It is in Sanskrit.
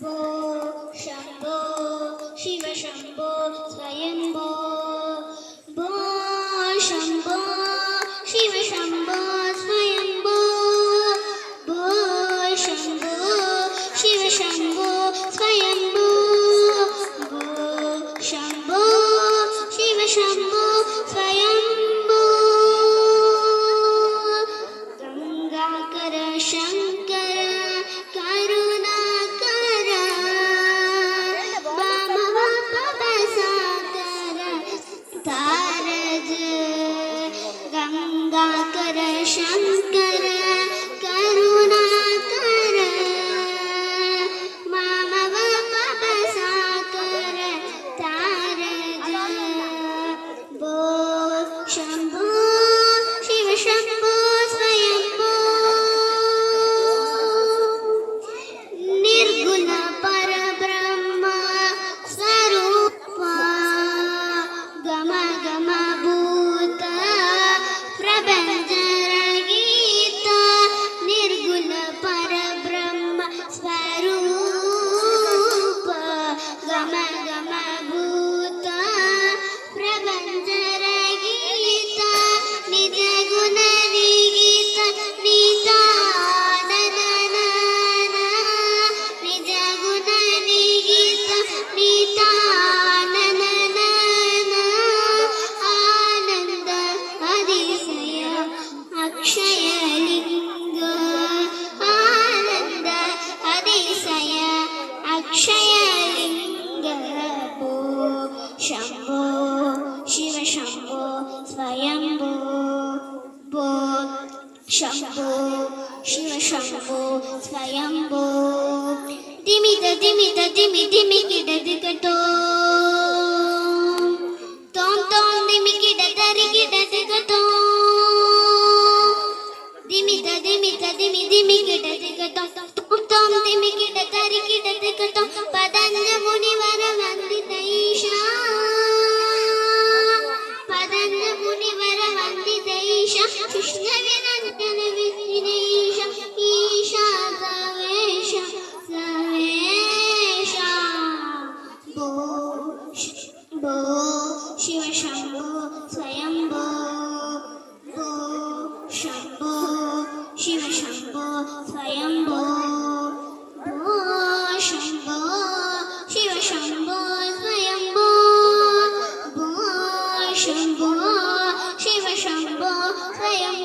भो शम्भो शिव शम्भो स्वयम्भो भो शम्भो शिव शम्भो स्वयम्भो भो शम्भो शिव शम्भो स्वयम्भो भो शम्भो शिव शम्भो स्वयम्भो गङ्गाकर शङ्कर करुणाकर वामव पवसाकर तारज गङ्गाकर शङ्कर करुणाकर वामव पवसाकर तारज भो शम्भो शिव शम्भो स्वयम्भो निर्गुण परब्रह्म स्वरूप गम गम भूत प्रभञ्जरगीत निर्गुण परब्रह्म स्वरूप गम गम भूत प्रभञ्जरगीत निज गुण निगीत निताननन निज गुण निगीत निताननन आनन्द अतिशय अक्षयलिङ्ग आनन्द अतिशय अक्षयलिङ्ग भो शम्भो शिव शम्भो स्वयम्भो भो शम्भो शिव शम्भो स्वयम्भो दिमित दिमित दिमि दिमि किड दिगतो तों तों दिमि किड दरि किड दिगतो दिमित दिमित दिमि दिमि किड दिगतो तों तों दिमि किड दरि किड दिगतो पतञ्ज मुनिवर वन्दित ईशा पतञ्ज मुनिवर वन्दित ईशा कृष्ण विरञ्जन विघ्नेश ईशा सवेश सवेश भो शिव शम्भो स्वयम्भो भो शम्भो शिव शम्भो स्वयम्भो भो शम्भो शिव शम्भो स्वयम्भो भो शम्भो शिव शम्भो स्वयम्भो